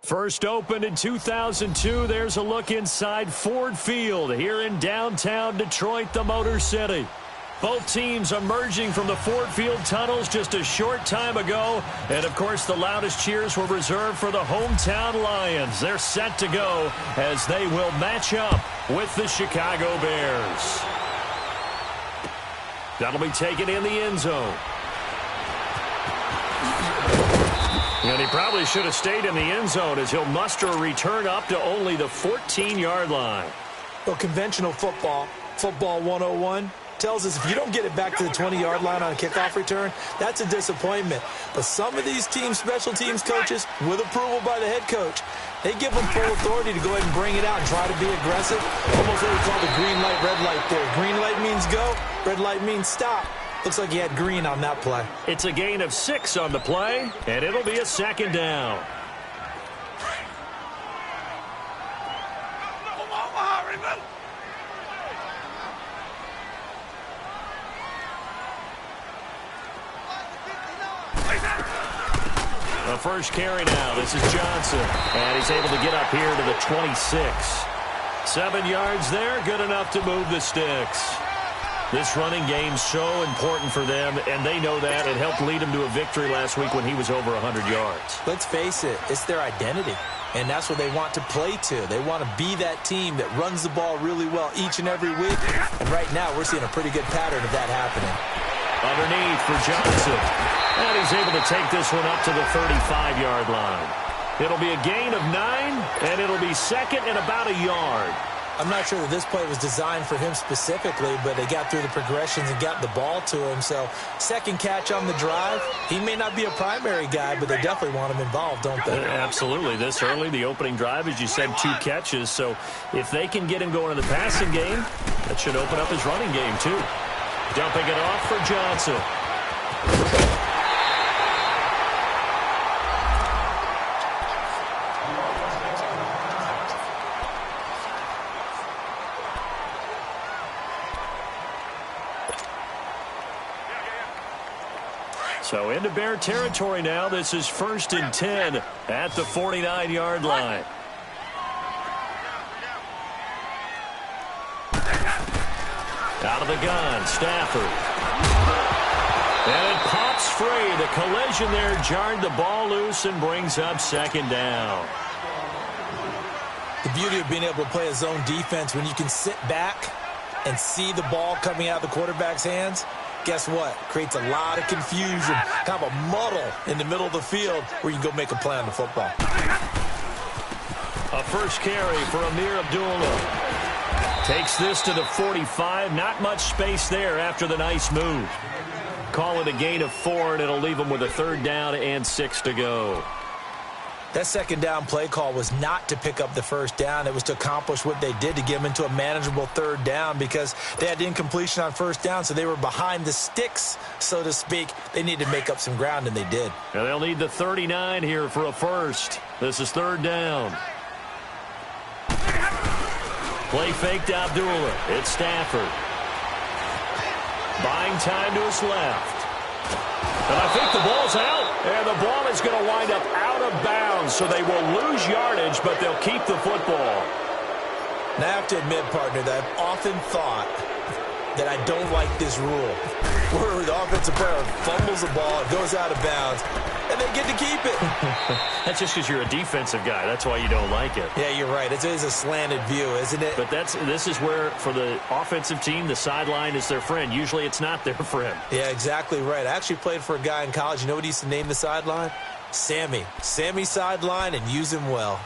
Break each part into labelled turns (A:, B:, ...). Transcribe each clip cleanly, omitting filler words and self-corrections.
A: First opened in 2002, there's a look inside Ford Field here in downtown Detroit, the Motor City. Both teams emerging from the Ford Field tunnels just a short time ago. And, of course, the loudest cheers were reserved for the hometown Lions. They're set to go as they will match up with the Chicago Bears. That'll be taken in the end zone. And he probably should have stayed in the end zone as he'll muster a return up to only the 14-yard line.
B: Well, conventional football 101, tells us if you don't get it back to the 20-yard line on a kickoff return, that's a disappointment. But some of these teams, special teams coaches, with approval by the head coach, they give them full authority to go ahead and bring it out and try to be aggressive. Almost what we call the green light, red light there. Green light means go, red light means stop. Looks like he had green on that play.
A: It's a gain of 6 on the play, and it'll be a second down. The first carry now. This is Johnson. And he's able to get up here to the 26. 7 yards there. Good enough to move the sticks. This running game's so important for them, and they know that. It helped lead them to a victory last week when he was over 100 yards.
B: Let's face it, it's their identity, and that's what they want to play to. They want to be that team that runs the ball really well each and every week, and right now we're seeing a pretty good pattern of that happening.
A: Underneath for Johnson, and he's able to take this one up to the 35-yard line. It'll be a gain of 9, and it'll be second and about a yard.
B: I'm not sure that this play was designed for him specifically, but they got through the progressions and got the ball to him. So, second catch on the drive. He may not be a primary guy, but they definitely want him involved, don't they?
A: Absolutely. This early, the opening drive, as you said, 2 catches. So, if they can get him going in the passing game, that should open up his running game, too. Dumping it off for Johnson. So into Bear territory now. This is 1st and 10 at the 49-yard line. Out of the gun, Stafford. And it pops free. The collision there jarred the ball loose and brings up second down.
B: The beauty of being able to play a zone defense when you can sit back and see the ball coming out of the quarterback's hands, guess what? Creates a lot of confusion, kind of a muddle in the middle of the field where you can go make a play on the football.
A: A first carry for Amir Abdullah. Takes this to the 45. Not much space there after the nice move. Call it a gain of 4, and it'll leave them with a 3rd down and 6 to go.
B: That second down play call was not to pick up the first down. It was to accomplish what they did to get them into a manageable 3rd down because they had incompletion on first down, so they were behind the sticks, so to speak. They needed to make up some ground, and they did.
A: And they'll need the 39 here for a first. This is 3rd down. Play fake to Abdullah. It's Stafford. Buying time to his left. And I think the ball's out. And the ball is going to wind up out of bounds, so they will lose yardage, but they'll keep the football.
B: Now, I have to admit, partner, that I've often thought that I don't like this rule, where the offensive player fumbles the ball, it goes out of bounds, and they get to keep it.
A: That's just because you're a defensive guy. That's why you don't like it.
B: Yeah, you're right. It is a slanted view, isn't it?
A: But this is where, for the offensive team, the sideline is their friend. Usually it's not their friend.
B: Yeah, exactly right. I actually played for a guy in college. You know what he used to name the sideline? Sammy. Sammy sideline, and use him well.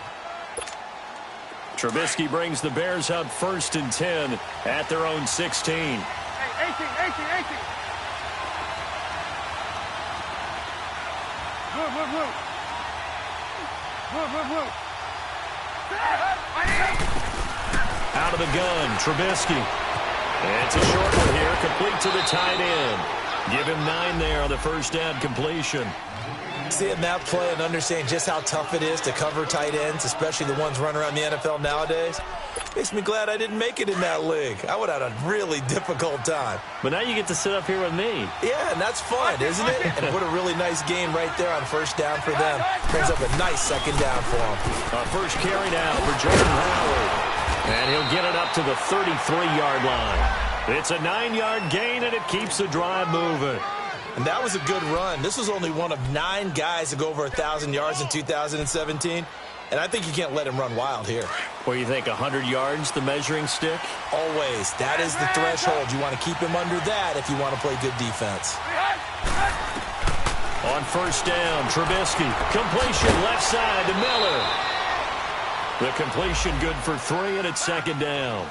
A: Trubisky brings the Bears up 1st and 10 at their own 16.
C: Hey, 18. Move.
A: Out of the gun, Trubisky. And it's a short one here, complete to the tight end. Give him 9 there on the first down completion.
B: Seeing that play and understanding just how tough it is to cover tight ends, especially the ones running around the NFL nowadays, makes me glad I didn't make it in that league. I would have had a really difficult time.
A: But now you get to sit up here with me.
B: Yeah, and that's fun, isn't it? And put a really nice game right there on first down for them. Brings up a nice second down for them.
A: First carry now for Jordan Howard. And he'll get it up to the 33-yard line. It's a 9-yard gain, and it keeps the drive moving.
B: And that was a good run. This was only one of 9 guys to go over 1,000 yards in 2017. And I think you can't let him run wild here.
A: What do you think, 100 yards, the measuring stick?
B: Always. That is the threshold. You want to keep him under that if you want to play good defense.
A: On first down, Trubisky. Completion left side to Miller. The completion good for 3, and it's second down.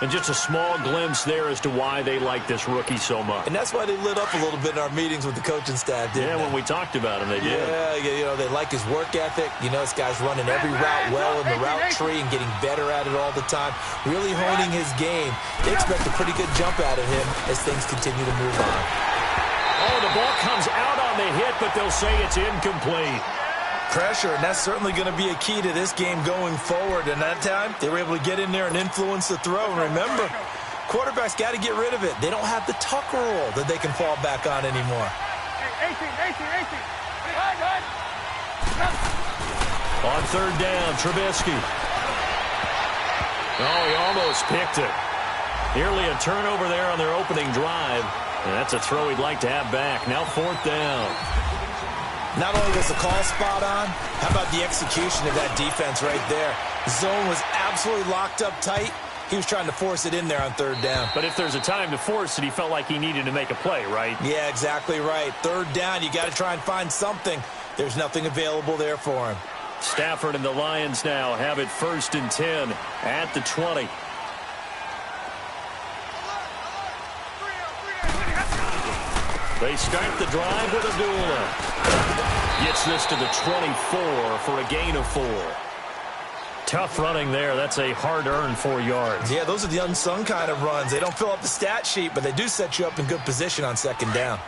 A: And just a small glimpse there as to why they like this rookie so much.
B: And that's why they lit up a little bit in our meetings with the coaching staff, didn't they?
A: When we talked about him, they did.
B: Yeah, you know, they like his work ethic. You know, this guy's running every route well in the route tree and getting better at it all the time, really honing his game. They expect a pretty good jump out of him as things continue to move on.
A: Oh, the ball comes out on the hit, but they'll say it's incomplete.
B: Pressure, and that's certainly going to be a key to this game going forward. And that time, they were able to get in there and influence the throw. And remember, quarterbacks got to get rid of it. They don't have the Tucker rule that they can fall back on anymore.
A: On third down, Trubisky. Oh, he almost picked it. Nearly a turnover there on their opening drive. And that's a throw he'd like to have back. Now fourth down.
B: Not only was the call spot on, how about the execution of that defense right there? The zone was absolutely locked up tight. He was trying to force it in there on third down.
A: But if there's a time to force it, he felt like he needed to make a play, right?
B: Yeah, exactly right. Third down, you got to try and find something. There's nothing available there for him.
A: Stafford and the Lions now have it 1st and 10 at the 20. They start the drive with Abdullah. Gets this to the 24 for a gain of 4. Tough running there. That's a hard-earned 4 yards.
B: Yeah, those are the unsung kind of runs. They don't fill up the stat sheet, but they do set you up in good position on second down.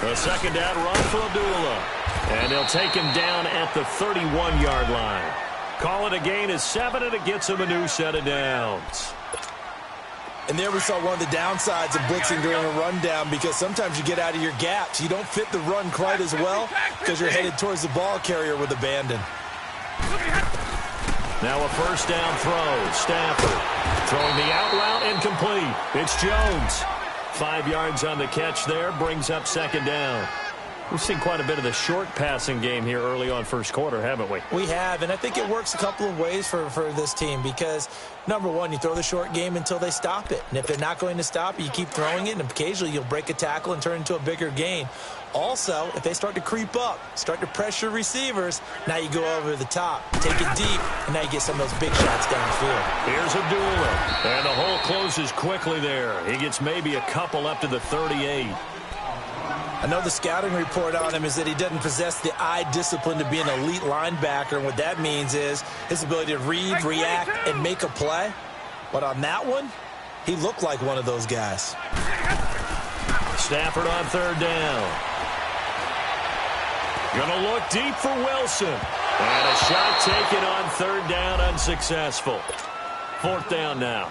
A: A second down run for Abdullah. And they'll take him down at the 31-yard line. Call it a gain of 7, and it gets him a new set of downs.
B: And there we saw one of the downsides of blitzing during a rundown, because sometimes you get out of your gaps. You don't fit the run quite as well because you're headed towards the ball carrier with abandon.
A: Now a first down throw. Stafford throwing the out route incomplete. It's Jones. 5 yards on the catch there, brings up second down. We've seen quite a bit of the short passing game here early on first quarter, haven't we?
B: We have, and I think it works a couple of ways for this team because, number one, you throw the short game until they stop it. And if they're not going to stop it, you keep throwing it, and occasionally you'll break a tackle and turn into a bigger gain. Also, if they start to creep up, start to pressure receivers, now you go over the top, take it deep, and now you get some of those big shots downfield.
A: Here's Abdullah, and the hole closes quickly there. He gets maybe a couple up to the 38.
B: I know the scouting report on him is that he doesn't possess the eye discipline to be an elite linebacker, and what that means is his ability to read, react, and make a play. But on that one, he looked like one of those guys.
A: Stafford on third down. Gonna look deep for Wilson. And a shot taken on third down, unsuccessful. Fourth down now.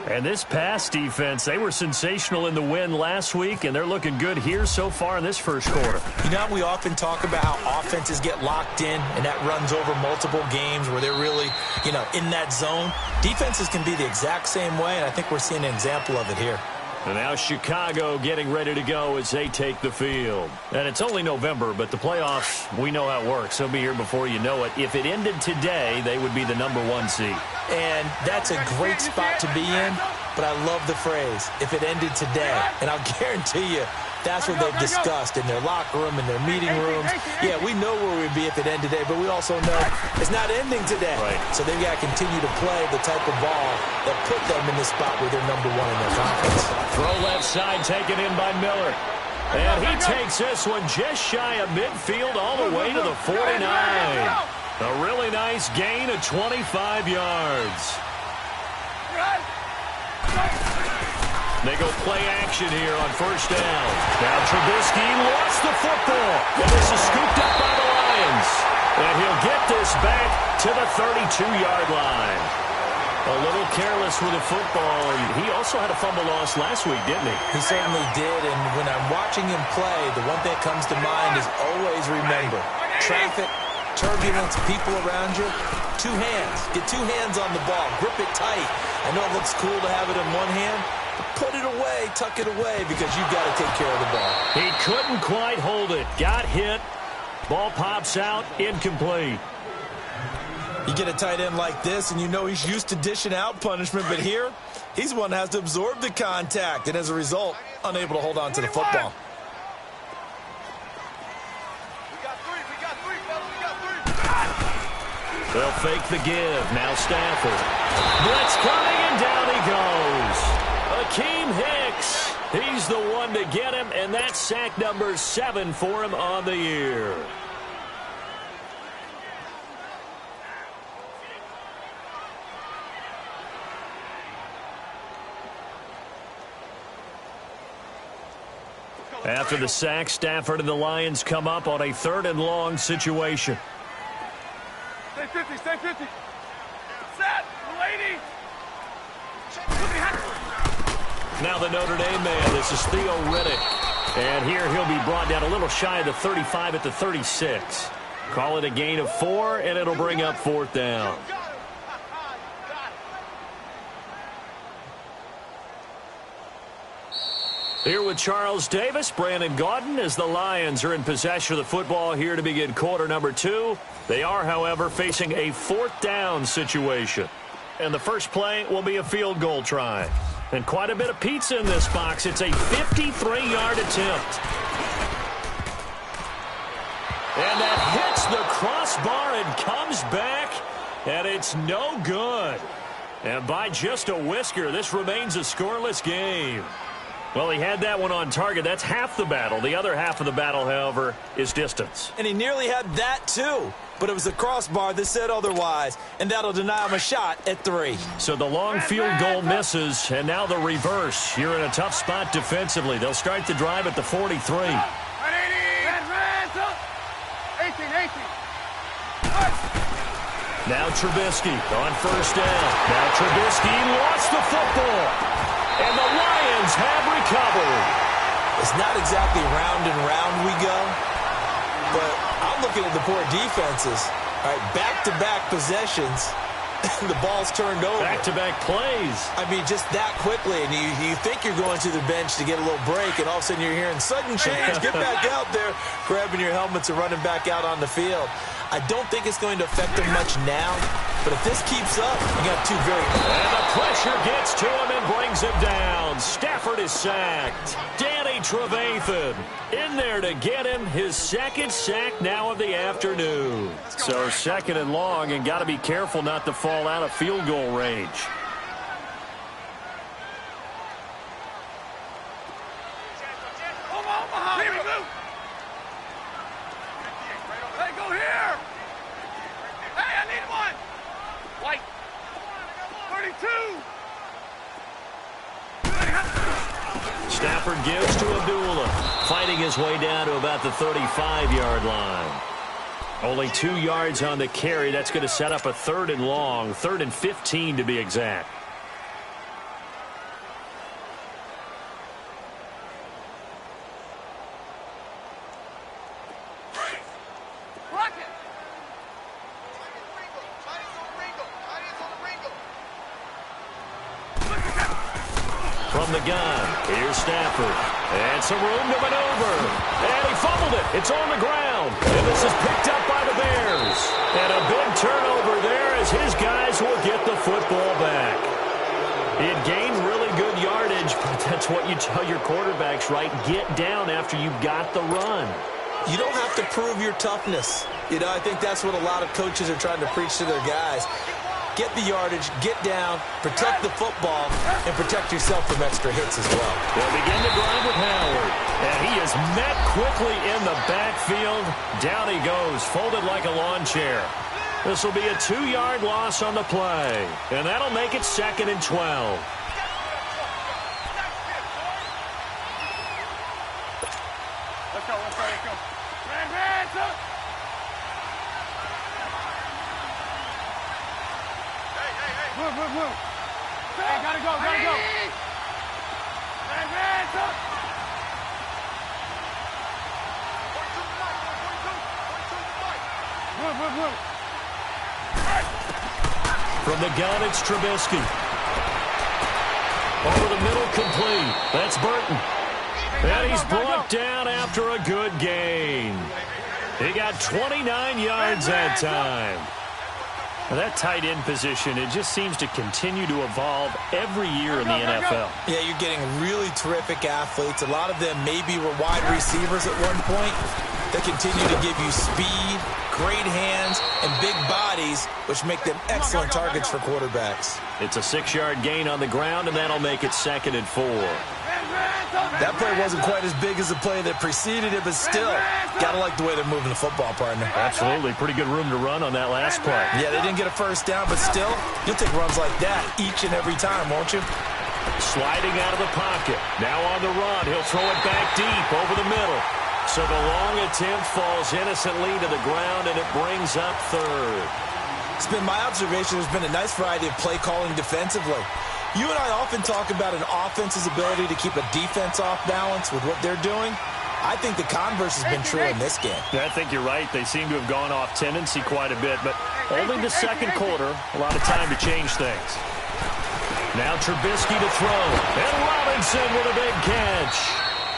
A: And this pass defense, they were sensational in the win last week, and they're looking good here so far in this first quarter.
B: You know, we often talk about how offenses get locked in, and that runs over multiple games where they're really, in that zone. Defenses can be the exact same way, and I think we're seeing an example of it here.
A: And now Chicago getting ready to go as they take the field. And it's only November, but the playoffs, we know how it works. They'll be here before you know it. If it ended today, they would be the #1 seed.
B: And that's a great spot to be in, but I love the phrase, if it ended today. And I'll guarantee you, that's what they've discussed in their locker room, in their meeting rooms. Yeah, we know where we'd be if it ended today, but we also know it's not ending today.
A: Right.
B: So they've got to continue to play the type of ball that put them in the spot where they're #1 in their conference.
A: Throw left side taken in by Miller. And he takes this one just shy of midfield all the way to the 49. A really nice gain of 25 yards. They go play action here on first down. Now Trubisky lost the football. And this is scooped up by the Lions. And he'll get this back to the 32-yard line. A little careless with the football. And he also had a fumble loss last week, didn't he?
B: He certainly did. And when I'm watching him play, the one thing that comes to mind is always remember. Traffic, turbulence, people around you. Two hands. Get two hands on the ball. Grip it tight. I know it looks cool to have it in one hand. Put it away, tuck it away, because you've got to take care of the ball.
A: He couldn't quite hold it. Got hit. Ball pops out. Incomplete.
B: You get a tight end like this, and you know he's used to dishing out punishment, but here, he's the one that has to absorb the contact, and as a result, unable to hold on to the football.
A: They'll fake the give. Now Stafford. Blitz coming, and down he goes. Akeem Hicks. He's the one to get him, and that's sack number 7 for him on the year. After the sack, Stafford and the Lions come up on a 3rd and long situation.
C: Stay 50, stay 50. Set, lady.
A: Now the Notre Dame man, this is Theo Riddick. And here he'll be brought down a little shy of the 35 at the 36. Call it a gain of 4, and it'll bring up 4th down. Here with Charles Davis, Brandon Gaudin, as the Lions are in possession of the football here to begin quarter number 2. They are, however, facing a 4th down situation. And the first play will be a field goal try. And quite a bit of pizza in this box. It's a 53-yard attempt. And that hits the crossbar and comes back, and it's no good. And by just a whisker, this remains a scoreless game. Well, he had that one on target. That's half the battle. The other half of the battle, however, is distance.
B: And he nearly had that, too. But it was the crossbar that said otherwise, and that'll deny him a shot at 3.
A: So the long field goal misses, and now the reverse. You're in a tough spot defensively. They'll start the drive at the 43.
C: 18, 18.
A: Now Trubisky on first down. Now Trubisky lost the football. And the Lions have recovered.
B: It's not exactly round and round we go, but I'm looking at the poor defenses. All right, back-to-back possessions, and the ball's turned over.
A: Back-to-back plays.
B: I mean, just that quickly, and you think you're going to the bench to get a little break, and all of a sudden you're hearing sudden change. Get back out there, grabbing your helmets and running back out on the field. I don't think it's going to affect them much now, but if this keeps up, you got two very...
A: And the pressure gets to him and brings him down. Stafford is sacked. Danny Trevathan in there to get him his 2nd sack now of the afternoon. So 2nd and long, and got to be careful not to fall out of field goal range. Stafford gives to Abdullah, fighting his way down to about the 35-yard line. Only 2 yards on the carry. That's going to set up a 3rd and long, 3rd and 15 to be exact. From the gun, here's Stafford. And some room to maneuver. And he fumbled it. It's on the ground. And this is picked up by the Bears. And a big turnover there as his guys will get the football back. It gained really good yardage, but that's what you tell your quarterbacks, right? Get down after you've got the run.
B: You don't have to prove your toughness. You know, I think that's what a lot of coaches are trying to preach to their guys. Get the yardage, get down, protect the football, and protect yourself from extra hits as well.
A: They'll begin to drive with Howard. And he is met quickly in the backfield. Down he goes, folded like a lawn chair. This will be a 2-yard loss on the play, and that'll make it 2nd and 12.
C: Let's go. Ran, son. Move. Hey, gotta go. Ran, son. Move.
A: From the gun, it's Trubisky. Over the middle, complete. That's Burton. And he's brought down after a good gain. He got 29 yards that time. Well, that tight end position, it just seems to continue to evolve every year in the NFL.
B: Yeah, you're getting really terrific athletes. A lot of them maybe were wide receivers at one point. They continue to give you speed, great hands, and big bodies, which make them excellent targets for quarterbacks.
A: It's a 6-yard gain on the ground, and that'll make it 2nd and 4.
B: That play wasn't quite as big as the play that preceded it, but still, gotta like the way they're moving the football, partner.
A: Absolutely. Pretty good room to run on that last play.
B: Yeah, they didn't get a first down, but still, you'll take runs like that each and every time, won't you?
A: Sliding out of the pocket. Now on the run. He'll throw it back deep over the middle. So the long attempt falls innocently to the ground, and it brings up 3rd.
B: It's been my observation there's been a nice variety of play calling defensively. You and I often talk about an offense's ability to keep a defense off balance with what they're doing. I think the converse has been true in this game.
A: Yeah, I think you're right. They seem to have gone off tendency quite a bit, but only the second quarter, a lot of time to change things. Now Trubisky to throw, and Robinson with a big catch.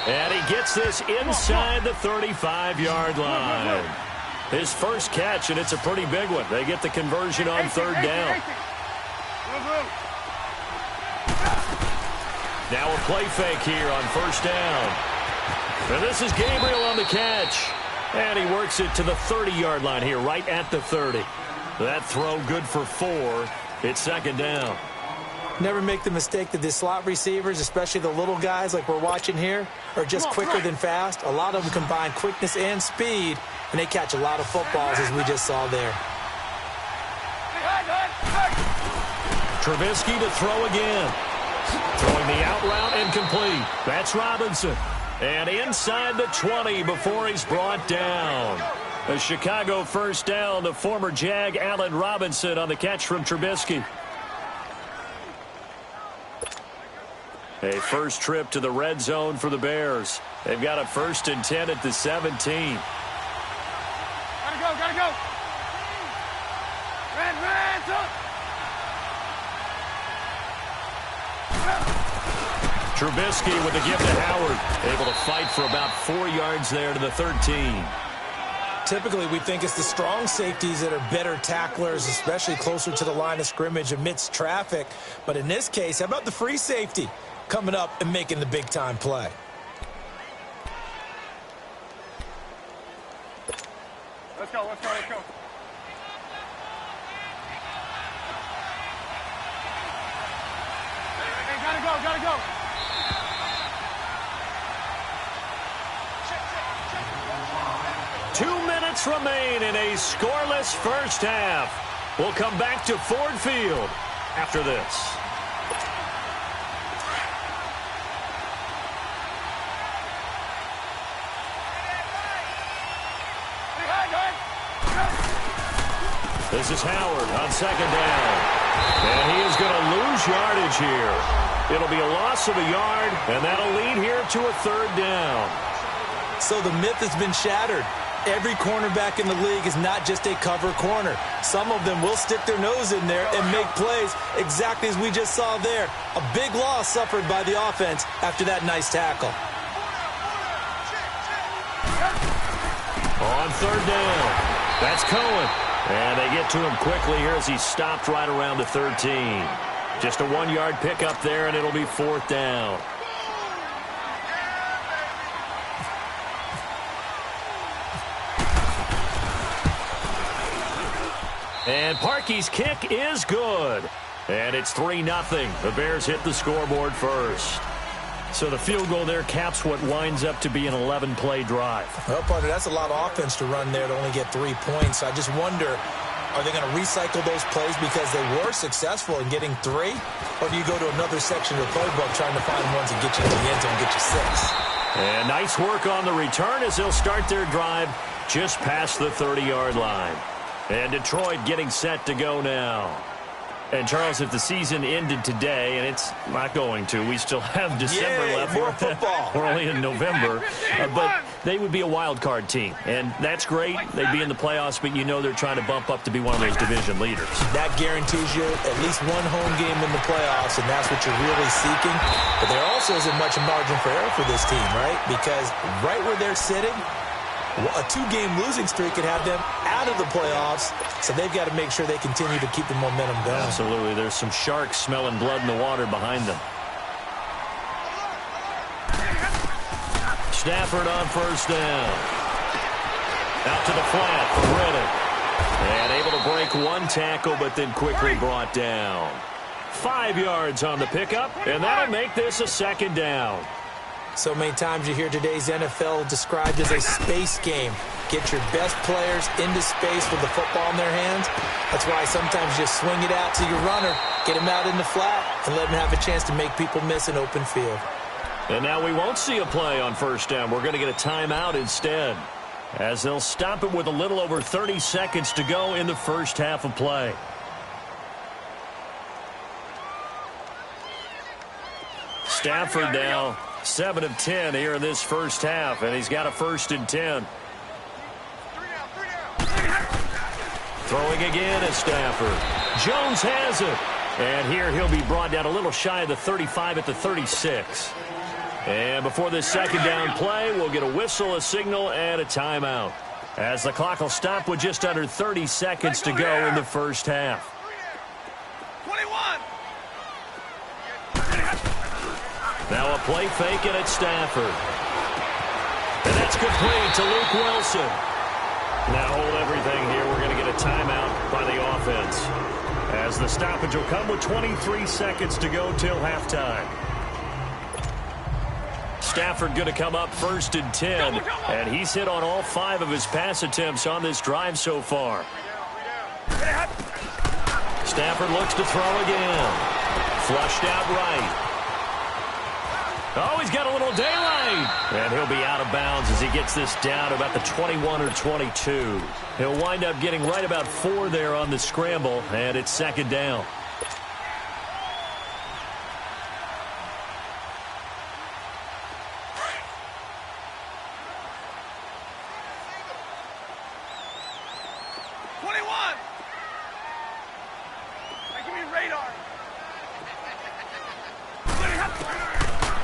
A: And he gets this inside the 35-yard line. His first catch, and it's a pretty big one. They get the conversion on 3rd down. Now a play fake here on 1st down. And this is Gabriel on the catch. And he works it to the 30-yard line here, right at the 30. That throw good for 4. It's 2nd down.
B: Never make the mistake that the slot receivers, especially the little guys like we're watching here, are just quicker than fast. A lot of them combine quickness and speed, and they catch a lot of footballs, as we just saw there.
A: Trubisky to throw again. Throwing the out route incomplete. That's Robinson. And inside the 20 before he's brought down. A Chicago first down to former Jag Allen Robinson on the catch from Trubisky. A first trip to the red zone for the Bears. They've got a 1st and 10 at the 17.
C: Gotta go. Ran, son.
A: Trubisky with the give to Howard. Able to fight for about 4 yards there to the 13.
B: Typically, we think it's the strong safeties that are better tacklers, especially closer to the line of scrimmage amidst traffic. But in this case, how about the free safety coming up and making the big-time play?
C: Let's go. Hey, gotta go.
A: 2 minutes remain in a scoreless first half. We'll come back to Ford Field after this. This is Howard on 2nd down. And he is going to lose yardage here. It'll be a loss of a yard, and that'll lead here to a 3rd down.
B: So the myth has been shattered. Every cornerback in the league is not just a cover corner. Some of them will stick their nose in there and make plays exactly as we just saw there. A big loss suffered by the offense after that nice tackle.
A: On 3rd down, that's Cohen. And they get to him quickly here as he stopped right around the 13. Just a 1-yard pickup there, and it'll be 4th down. And Parkey's kick is good. And it's 3-0. The Bears hit the scoreboard first. So the field goal there caps what winds up to be an 11-play drive.
B: Well, partner, that's a lot of offense to run there to only get 3 points. I just wonder, Are they going to recycle those plays because they were successful in getting 3? Or do you go to another section of the playbook trying to find ones that get you to the end zone and get you 6?
A: And nice work on the return as they'll start their drive just past the 30-yard line. And Detroit getting set to go now. And, Charles, if the season ended today, and it's not going to, we still have December left.
B: More football.
A: We're only in November. But they would be a wild card team. And that's great. They'd be in the playoffs, but you know they're trying to bump up to be one of those division leaders. That
B: guarantees you at least one home game in the playoffs, and that's what you're really seeking. But there also isn't much margin for error for this team, right? Because right where they're sitting, a 2-game losing streak could have them out of the playoffs, so they've got to make sure they continue to keep the momentum going.
A: Absolutely. There's some sharks smelling blood in the water behind them. Stafford on first down. Out to the flat for Riddick. And able to break one tackle, but then quickly brought down. 5 yards on the pickup, and that'll make this a second down.
B: So many times you hear today's NFL described as a space game. Get your best players into space with the football in their hands. That's why sometimes you swing it out to your runner, get him out in the flat, and let him have a chance to make people miss an open field.
A: And now we won't see a play on first down. We're going to get a timeout instead, as they'll stop it with a little over 30 seconds to go in the first half of play. Stafford now 7 of 10 here in this first half, and he's got a 1st and 10. Throwing again is Stafford. Jones has it. And here he'll be brought down a little shy of the 35 at the 36. And before this second down play, we'll get a whistle, a signal, and a timeout, as the clock will stop with just under 30 seconds to go in the first half.
C: 21.
A: Now a play fake, and it's Stafford. And that's complete to Luke Wilson. Now hold everything here. We're going to get a timeout by the offense, as the stoppage will come with 23 seconds to go till halftime. Stafford going to come up 1st and 10, and he's hit on all 5 of his pass attempts on this drive so far. Stafford looks to throw again. Flushed out right. Oh, he's got a little daylight. And he'll be out of bounds as he gets this down about the 21 or 22. He'll wind up getting right about 4 there on the scramble, and it's second down.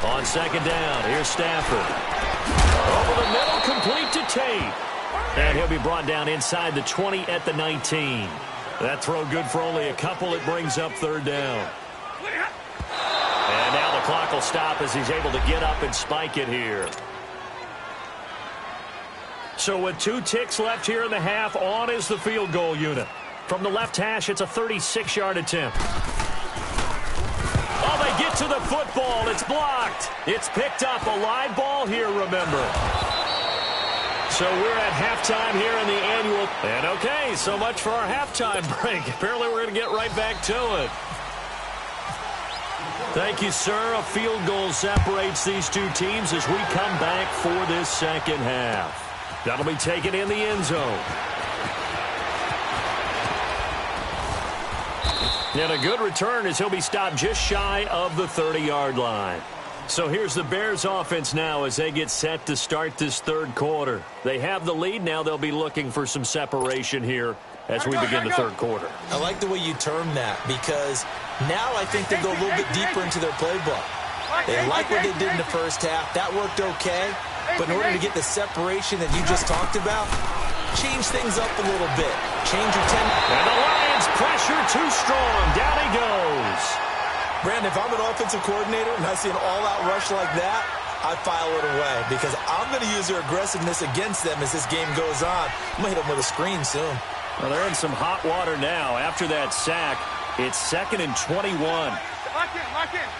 A: On second down, here's Stafford. Over the middle, complete to Tate. And he'll be brought down inside the 20 at the 19. That throw good for only a couple. It brings up 3rd down. And now the clock will stop as he's able to get up and spike it here. So with 2 ticks left here in the half, on is the field goal unit. From the left hash, it's a 36-yard attempt. Oh, they get to the football. It's blocked. It's picked up. A live ball here, remember. So we're at halftime here in the annual. And okay, so much for our halftime break. Apparently we're going to get right back to it. Thank you, sir. A field goal separates these 2 teams as we come back for this second half. That'll be taken in the end zone. And a good return as he'll be stopped just shy of the 30-yard line. So here's the Bears offense now as they get set to start this 3rd quarter. They have the lead. Now they'll be looking for some separation here as we begin the 3rd quarter.
B: I like the way you term that, because now I think they go a little bit deeper into their playbook. They like what they did in the first half. That worked okay. But in order to get the separation that you just talked about, change things up a little bit. Change your
A: And the Lions pressure too strong. Down he goes.
B: Brandon, if I'm an offensive coordinator and I see an all-out rush like that, I file it away, because I'm going to use their aggressiveness against them as this game goes on. I'm going to hit them with a screen soon.
A: Well, they're in some hot water now. After that sack, it's 2nd and 21.
C: Lock in, lock in.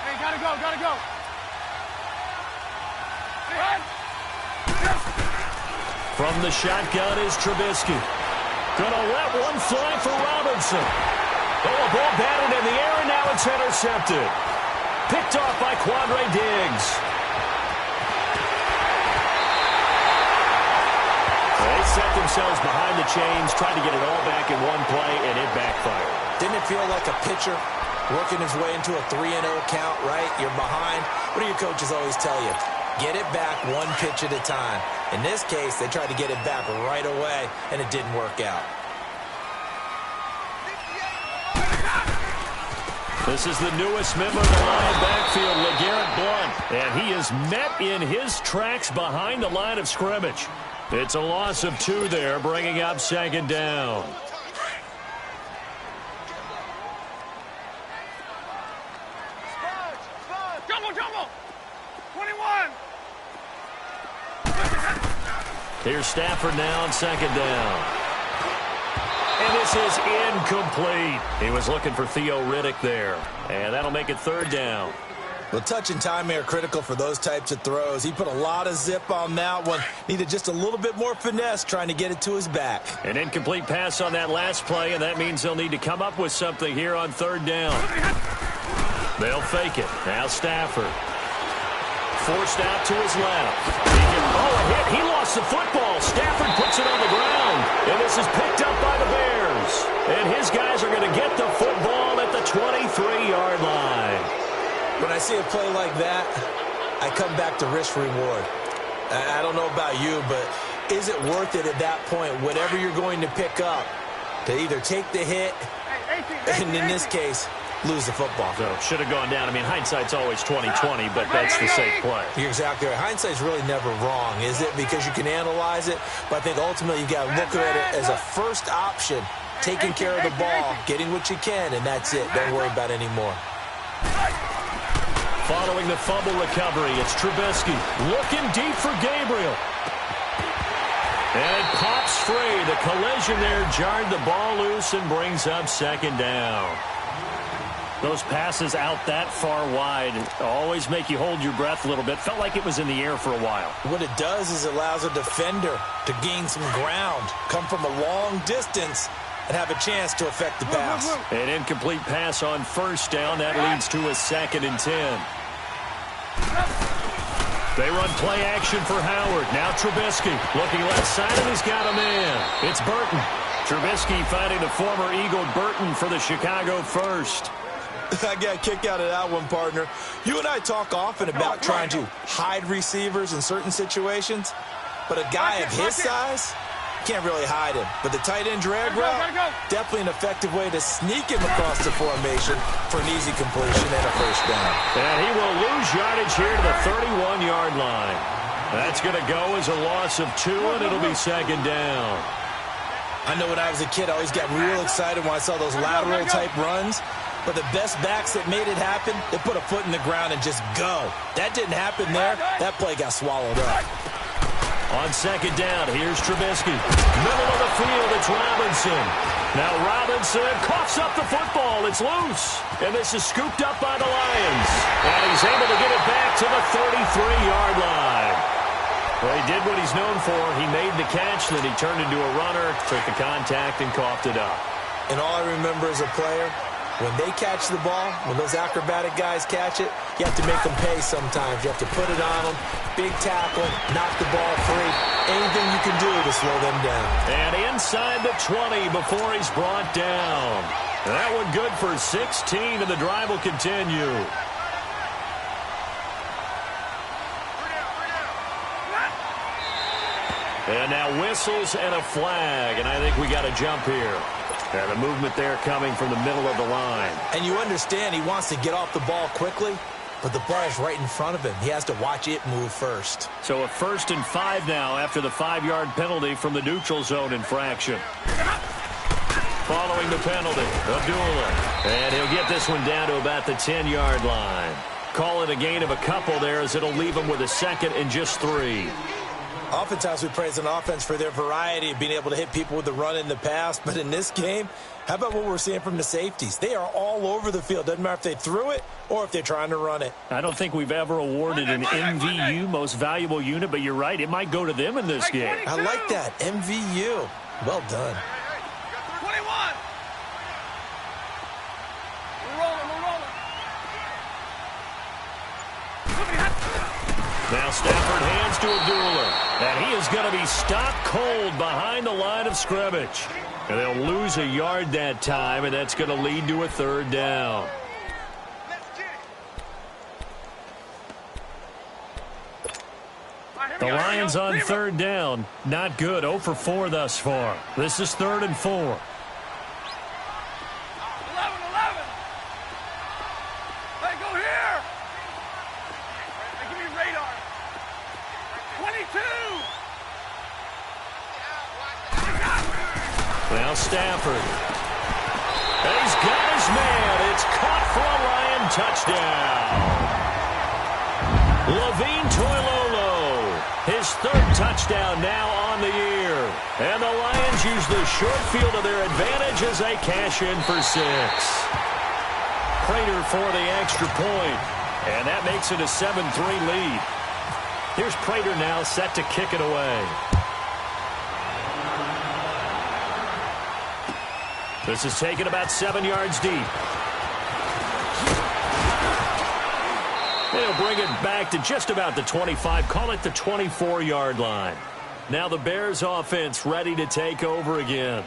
C: Hey, gotta go, gotta go.
A: From the shotgun is Trubisky. Gonna let one fly for Robinson. Oh, a ball batted in the air, and now it's intercepted. Picked off by Quandre Diggs. They set themselves behind the chains, tried to get it all back in one play, and it backfired.
B: Didn't it feel like a pitcher working his way into a 3-0 count, right? You're behind. What do your coaches always tell you? Get it back one pitch at a time. In this case, they tried to get it back right away, and it didn't work out.
A: This is the newest member of the Lion backfield, LeGarrette Blount, and he is met in his tracks behind the line of scrimmage. It's a loss of 2 there, bringing up second down.
C: Jumble! 21!
A: Here's Stafford now on second down. And this is incomplete. He was looking for Theo Riddick there. And that'll make it third down.
B: Well, touch and timing are critical for those types of throws. He put a lot of zip on that one. Needed just a little bit more finesse trying to get it to his back.
A: An incomplete pass on that last play, and that means they'll need to come up with something here on third down. They'll fake it. Now Stafford. Forced out to his left. A hit. He lost the football. Stafford puts it on the ground. And this is picked up by the Bears. And his guys are going to get the football at the 23-yard line.
B: When I see a play like that, I come back to risk-reward. I don't know about you, but is it worth it at that point, whatever you're going to pick up, to either take the hit, and in this case, lose the football?
A: So, should have gone down. I mean, hindsight's always 20/20, but that's the safe play.
B: You're exactly right. Hindsight's really never wrong, is it? Because you can analyze it, but I think ultimately you got to look at it as a first option, taking care of the ball, getting what you can, and that's it. Don't worry about it anymore.
A: Following the fumble recovery, it's Trubisky looking deep for Gabriel. And it pops free. The collision there jarred the ball loose and brings up second down. Those passes out that far wide always make you hold your breath a little bit. Felt like it was in the air for a while.
B: What it does is it allows a defender to gain some ground, come from a long distance, and have a chance to affect the pass.
A: An incomplete pass on first down. That leads to a 2nd and 10. They run play action for Howard. Now Trubisky looking left side, and he's got a man. It's Burton. Trubisky finding the former Eagle Burton for the Chicago first.
B: I got a kick out of that one, partner. You and I talk often about trying to hide receivers in certain situations, but a guy of his size can't really hide him. But the tight end drag route, definitely an effective way to sneak him across the formation for an easy completion and a first down.
A: And he will lose yardage here to the 31-yard line. That's going to go as a loss of 2, and it'll be second down.
B: I know when I was a kid, I always got real excited when I saw those lateral-type runs. But the best backs that made it happen, they put a foot in the ground and just go. That didn't happen there. That play got swallowed up.
A: On second down, here's Trubisky. Middle of the field, it's Robinson. Now Robinson coughs up the football. It's loose. And this is scooped up by the Lions. And he's able to get it back to the 33-yard line. Well, he did what he's known for. He made the catch, then he turned into a runner, took the contact, and coughed it up.
B: And all I remember as a player, when they catch the ball, when those acrobatic guys catch it, you have to make them pay sometimes. You have to put it on them, big tackle, knock the ball free, anything you can do to slow them down.
A: And inside the 20 before he's brought down. That one good for 16, and the drive will continue. And now whistles and a flag, and I think we got a jump here. And the movement there coming from the middle of the line.
B: And you understand he wants to get off the ball quickly, but the ball's right in front of him. He has to watch it move first.
A: So a 1st and 5 now after the 5-yard penalty from the neutral zone infraction. Following the penalty, Abdullah. And he'll get this one down to about the 10-yard line. Call it a gain of a couple there as it'll leave him with a 2nd and just 3.
B: Oftentimes we praise an offense for their variety of being able to hit people with the run in the pass. But in this game, how about what we're seeing from the safeties? They are all over the field. Doesn't matter if they threw it or if they're trying to run it.
A: I don't think we've ever awarded an MVU, most valuable unit, but you're right. It might go to them in this game.
B: I like that. MVU. Well done.
A: Now Stafford hands to Abdullah. And he is going to be stopped cold behind the line of scrimmage. And they'll lose a yard that time, and that's going to lead to a third down. The Lions on third down. Not good. 0 for 4 thus far. This is 3rd and 4.
C: 11. Hey, go here. Hey, give me radar. 22.
A: Now Stafford. And he's got his man. It's caught for a Lion touchdown. Levine Toilolo. His 3rd touchdown now on the year. And the Lions use the short field to their advantage as they cash in for 6. Prater for the extra point. And that makes it a 7-3 lead. Here's Prater now set to kick it away. This is taken about 7 yards deep. They'll bring it back to just about the 25. Call it the 24-yard line. Now the Bears offense ready to take over again.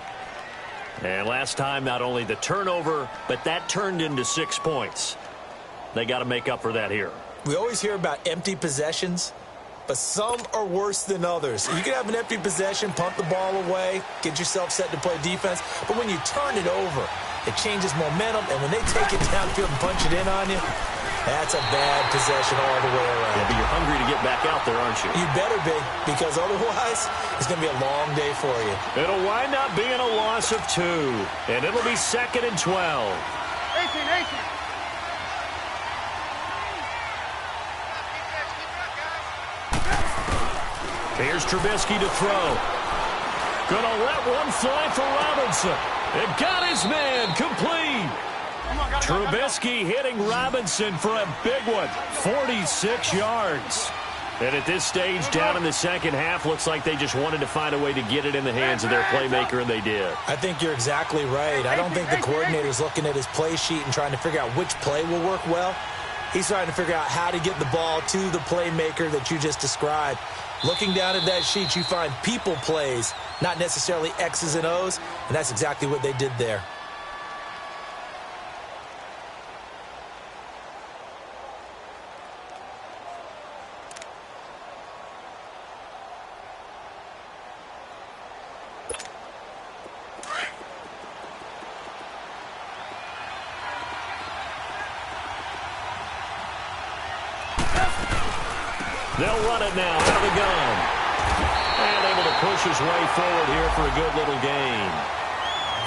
A: And last time, not only the turnover, but that turned into 6 points. They got to make up for that here.
B: We always hear about empty possessions, but some are worse than others. You can have an empty possession, punt the ball away, get yourself set to play defense, but when you turn it over, it changes momentum, and when they take it downfield and punch it in on you, that's a bad possession all the way around.
A: Yeah, but you're hungry to get back out there, aren't you?
B: You better be, because otherwise, it's going to be a long day for you.
A: It'll wind up being a loss of 2, and it'll be 2nd and 12.
C: 18.
A: Here's Trubisky to throw. Gonna let one fly for Robinson. It got his man complete. Trubisky hitting Robinson for a big one. 46 yards. And at this stage, down in the second half, looks like they just wanted to find a way to get it in the hands of their playmaker, and they did.
B: I think you're exactly right. I don't think the coordinator's looking at his play sheet and trying to figure out which play will work well. He's trying to figure out how to get the ball to the playmaker that you just described. Looking down at that sheet, you find people plays, not necessarily X's and O's, and that's exactly what they did there.
A: They'll run it now out of the gun. And able to push his way forward here for a good little gain.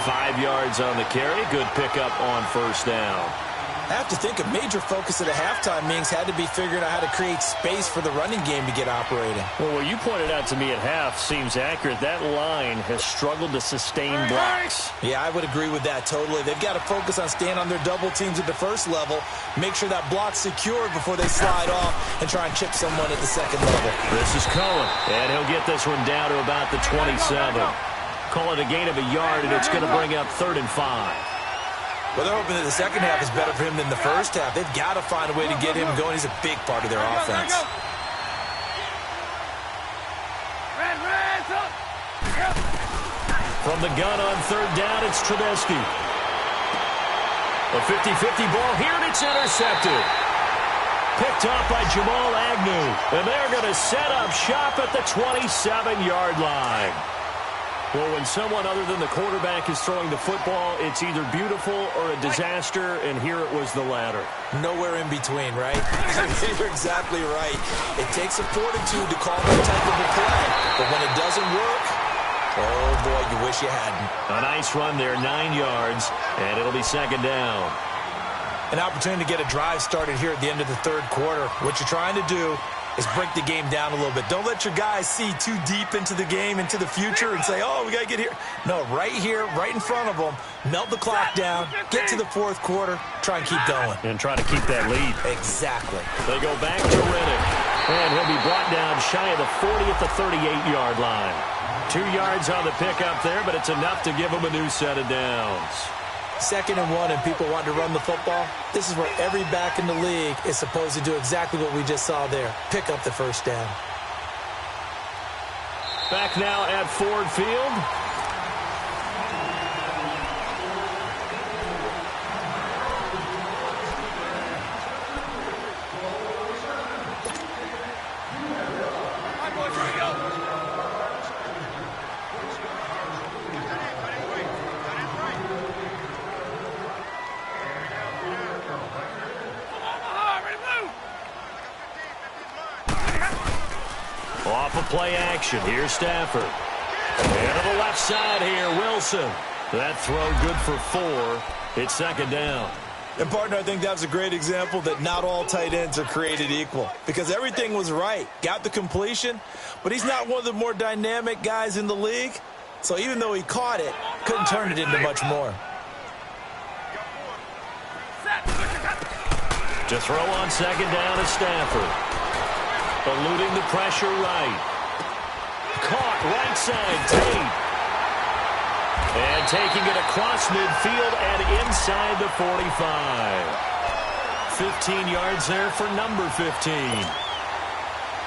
A: 5 yards on the carry. Good pickup on first down.
B: I have to think a major focus of the halftime meetings had to be figuring out how to create space for the running game to get operating.
A: Well, what you pointed out to me at half seems accurate. That line has struggled to sustain blocks.
B: Yeah, I would agree with that totally. They've got to focus on staying on their double teams at the first level, make sure that block's secured before they slide off and try and chip someone at the second level.
A: This is Cohen, and he'll get this one down to about the 27. Call it a gain of a yard, and it's going to bring up 3rd and 5.
B: Well, they're hoping that the second half is better for him than the first half. They've got to find a way to get him going. He's a big part of their offense.
A: From the gun on 3rd down, it's Trubisky. A 50-50 ball here, and it's intercepted. Picked off by Jamal Agnew. And they're going to set up shop at the 27-yard line. Well, when someone other than the quarterback is throwing the football, it's either beautiful or a disaster, and here it was the latter.
B: Nowhere in between, right? You're exactly right. It takes a fortitude to call that type of a play. But when it doesn't work, oh, boy, you wish you hadn't.
A: A nice run there, 9 yards, and it'll be 2nd down.
B: An opportunity to get a drive started here at the end of the 3rd quarter. What you're trying to do is break the game down a little bit. Don't let your guys see too deep into the game, into the future, and say, oh, we got to get here. No, right here, right in front of them, melt the clock down, get to the 4th quarter, try and keep going.
A: And try to keep that lead.
B: Exactly.
A: They go back to Riddick, and he'll be brought down shy of the 40 at the 38-yard line. 2 yards on the pickup there, but it's enough to give him a new set of downs.
B: 2nd and 1 and people want to run the football, this is where every back in the league is supposed to do exactly what we just saw there. Pick up the first down.
A: Back now at Ford Field. Off of play action. Here's Stafford. And to the left side here, Wilson. That throw good for 4. It's 2nd down.
B: And, partner, I think that was a great example that not all tight ends are created equal. Because everything was right. Got the completion, but he's not one of the more dynamic guys in the league. So even though he caught it, couldn't turn it into much more.
A: To throw on 2nd down is Stafford. Eluding the pressure right. Caught right side, Tate. And taking it across midfield and inside the 45. 15 yards there for number 15.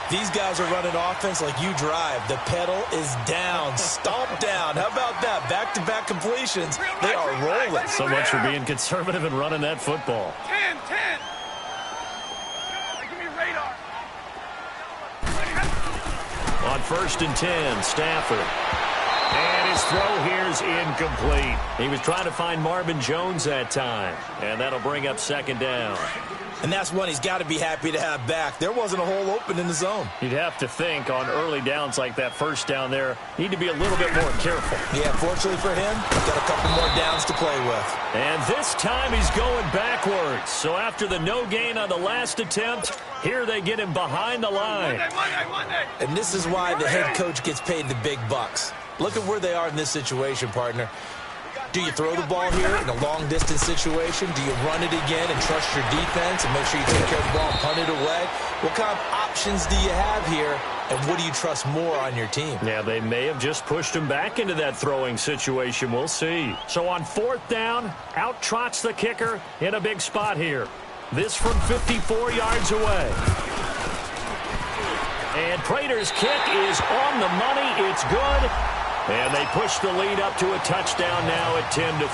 B: These guys are running offense like you drive. The pedal is down, stomp down. How about that? Back-to-back completions. They are rolling.
A: So much for being conservative and running that football.
C: 10. Give me radar.
A: On 1st and 10, Stafford. And his throw here is incomplete. He was trying to find Marvin Jones that time. And that'll bring up 2nd down.
B: And that's one he's got to be happy to have back. There wasn't a hole open in the zone.
A: You'd have to think on early downs like that first down there, need to be a little bit more careful.
B: Yeah, fortunately for him, he's got a couple more downs to play with.
A: And this time he's going backwards. So after the no gain on the last attempt, here they get him behind the line.
C: Monday.
B: And this is why the head coach gets paid the big bucks. Look at where they are in this situation, partner. Do you throw the ball here in a long-distance situation? Do you run it again and trust your defense and make sure you take care of the ball and punt it away? What kind of options do you have here, and what do you trust more on your team?
A: Yeah, they may have just pushed him back into that throwing situation. We'll see. So on 4th down, out trots the kicker in a big spot here. This from 54 yards away. And Prater's kick is on the money. It's good. And they push the lead up to a touchdown now at 10-3.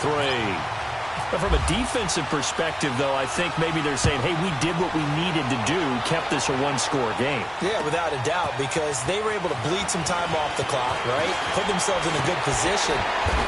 A: But from a defensive perspective, though, I think maybe they're saying, hey, we did what we needed to do, kept this a one-score game.
B: Yeah, without a doubt, because they were able to bleed some time off the clock, right? Put themselves in a good position,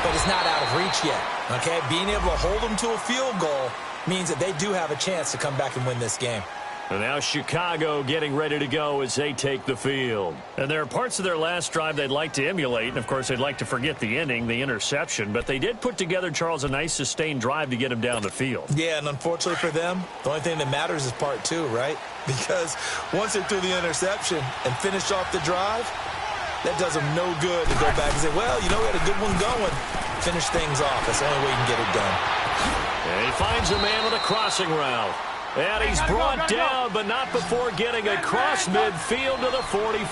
B: but it's not out of reach yet, okay? Being able to hold them to a field goal means that they do have a chance to come back and win this game.
A: And now Chicago getting ready to go as they take the field. And there are parts of their last drive they'd like to emulate. And, of course, they'd like to forget the ending, the interception. But they did put together, Charles, a nice sustained drive to get him down the field.
B: Yeah, and unfortunately for them, the only thing that matters is part 2, right? Because once they threw the interception and finished off the drive, that does them no good to go back and say, well, you know, we had a good one going. Finish things off. That's the only way you can get it done.
A: And he finds a man on a crossing route. And he's brought down, but not before getting across midfield to the 45.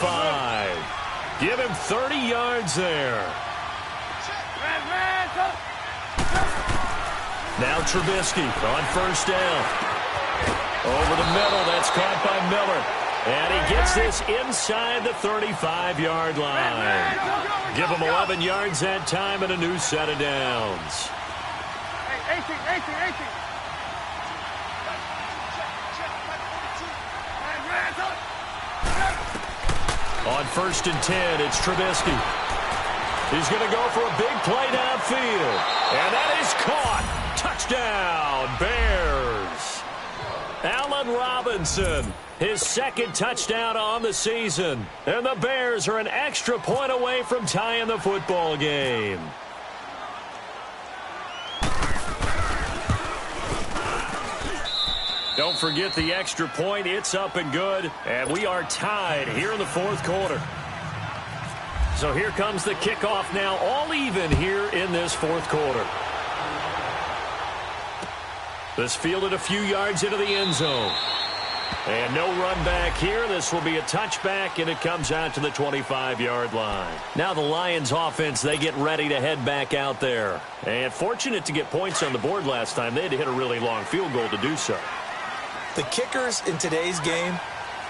A: Give him 30 yards there. Now Trubisky on 1st down. Over the middle, that's caught by Miller. And he gets this inside the 35-yard line. Give him 11 yards that time and a new set of downs.
C: 18.
A: On 1st and 10, it's Trubisky. He's going to go for a big play downfield. And that is caught. Touchdown, Bears. Allen Robinson, his 2nd touchdown on the season. And the Bears are an extra point away from tying the football game. Don't forget the extra point. It's up and good. And we are tied here in the 4th quarter. So here comes the kickoff now, all even here in this 4th quarter. This fielded a few yards into the end zone. And no run back here. This will be a touchback, and it comes out to the 25-yard line. Now the Lions offense, they get ready to head back out there. And fortunate to get points on the board last time. They had to hit a really long field goal to do so.
B: The kickers in today's game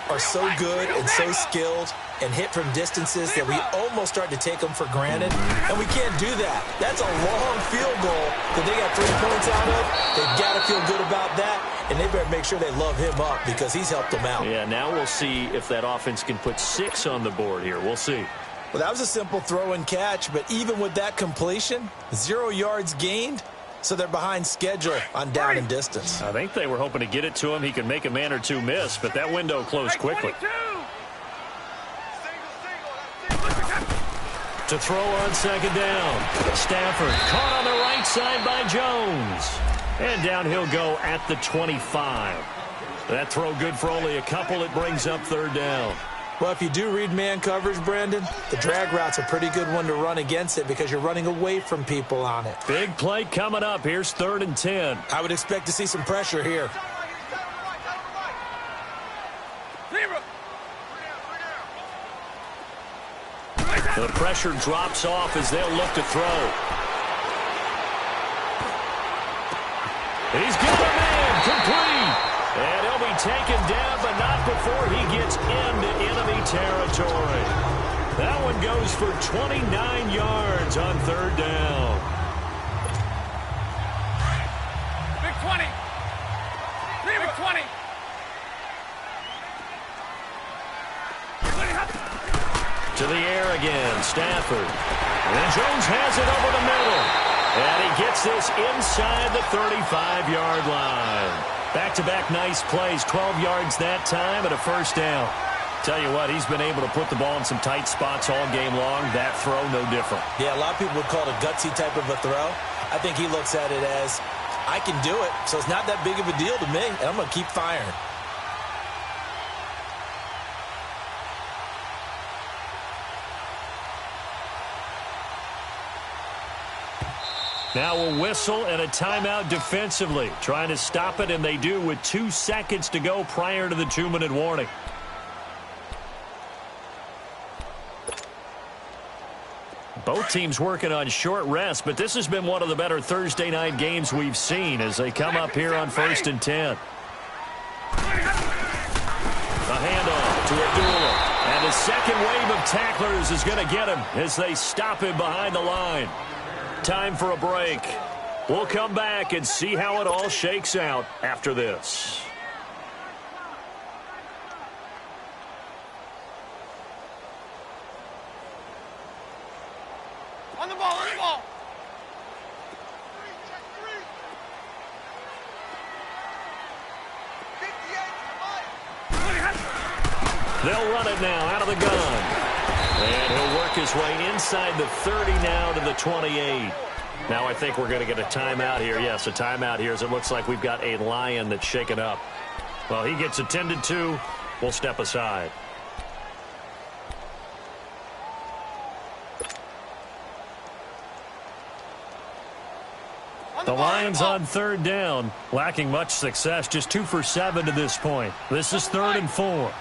B: are so good and so skilled and hit from distances that we almost start to take them for granted, and we can't do that. That's a long field goal that they got 3 points out of. They've got to feel good about that, and they better make sure they love him up because he's helped them out.
A: Yeah, now we'll see if that offense can put 6 on the board here. We'll see.
B: Well, that was a simple throw and catch, but even with that completion, 0 yards gained, so they're behind schedule on down and distance.
A: I think they were hoping to get it to him. He can make a man or two miss, but that window closed quickly. To throw on second down. Stafford caught on the right side by Jones. And down he'll go at the 25. That throw good for only a couple. It brings up third down.
B: Well, if you do read man coverage, Brandon, the drag route's a pretty good one to run against it because you're running away from people on it.
A: Big play coming up. Here's 3rd and 10.
B: I would expect to see some pressure here.
A: The pressure drops off as they'll look to throw. He's got a man complete. And he'll be taken down, but not before he gets into enemy territory. That one goes for 29 yards on 3rd down.
C: Big 20. Big 20.
A: To the air again, Stafford. And Jones has it over the middle. And he gets this inside the 35-yard line. Back-to-back nice plays, 12 yards that time and a first down. Tell you what, he's been able to put the ball in some tight spots all game long. That throw, no different.
B: Yeah, a lot of people would call it a gutsy type of a throw. I think he looks at it as, I can do it, so it's not that big of a deal to me, and I'm going to keep firing.
A: Now a whistle and a timeout defensively. Trying to stop it, and they do with 2 seconds to go prior to the 2-minute warning. Both teams working on short rest, but this has been one of the better Thursday night games we've seen as they come up here on 1st and 10. A handoff to Abdullah. And the second wave of tacklers is going to get him as they stop him behind the line. Time for a break. We'll come back and see how it all shakes out after this.
C: On the ball, on the ball.
A: They'll run it now out of the gun. And he'll work his way inside the 30 now to the 28. Now I think we're going to get a timeout here. Yes, a timeout here as it looks like we've got a Lion that's shaken up. Well, he gets attended to. We'll step aside. The Lions on 3rd down, lacking much success, just 2 for 7 to this point. This is 3rd and 4.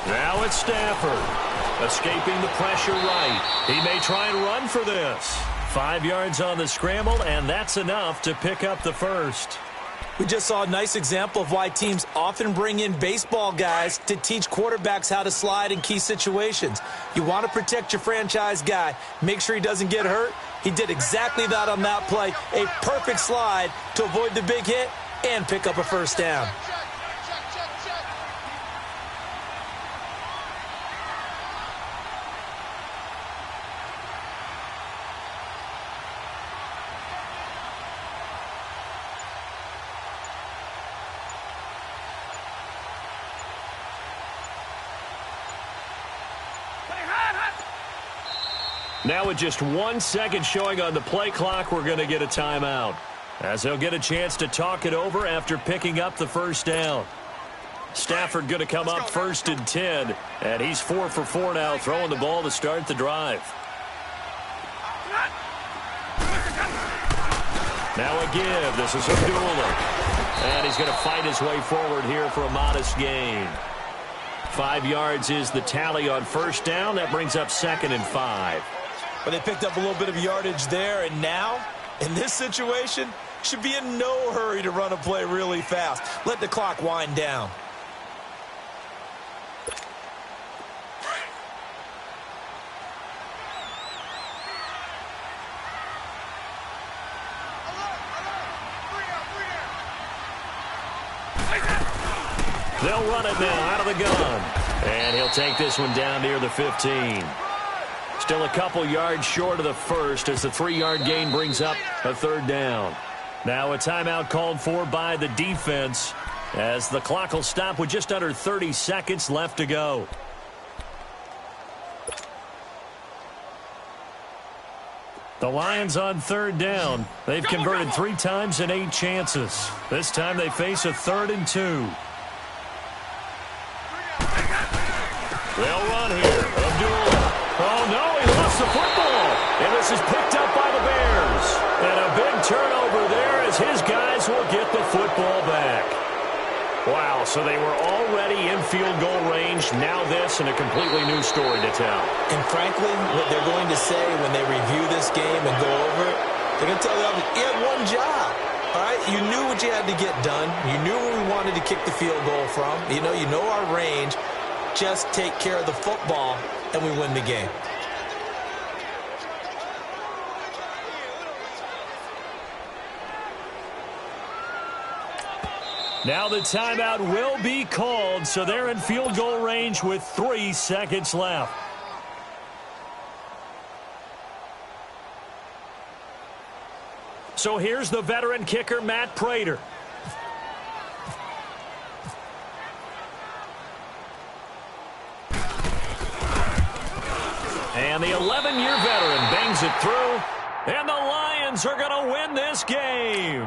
A: Now it's Stafford, escaping the pressure right. He may try and run for this. 5 yards on the scramble, and that's enough to pick up the first.
B: We just saw a nice example of why teams often bring in baseball guys to teach quarterbacks how to slide in key situations. You want to protect your franchise guy. Make sure he doesn't get hurt. He did exactly that on that play. A perfect slide to avoid the big hit and pick up a first down.
A: Now with just 1 second showing on the play clock, we're going to get a timeout, as they'll get a chance to talk it over after picking up the first down. Stafford going to come up 1st and 10, and he's 4 for 4 now, throwing the ball to start the drive. Now a give. This is Abdullah. And he's going to fight his way forward here for a modest gain. 5 yards is the tally on first down. That brings up 2nd and 5.
B: But they picked up a little bit of yardage there, and now, in this situation, should be in no hurry to run a play really fast. Let the clock wind down.
A: They'll run it now out of the gun. And he'll take this one down near the 15. Still a couple yards short of the first as the 3-yard gain brings up a 3rd down. Now a timeout called for by the defense as the clock will stop with just under 30 seconds left to go. The Lions on 3rd down. They've converted 3 times in 8 chances. This time they face a 3rd and 2. They'll run here. Abdullah. Oh, no, he lost the football. And this is picked up by the Bears. And a big turnover there as his guys will get the football back. Wow, so they were already in field goal range. Now this and a completely new story to tell.
B: And frankly, what they're going to say when they review this game and go over it, they're going to tell you, you had one job. All right, you knew what you had to get done. You knew where we wanted to kick the field goal from. You know our range. Just take care of the football, and we win the game.
A: Now the timeout will be called, so they're in field goal range with 3 seconds left. So here's the veteran kicker, Matt Prater. And the 11-year veteran bangs it through, and the Lions are going to win this game.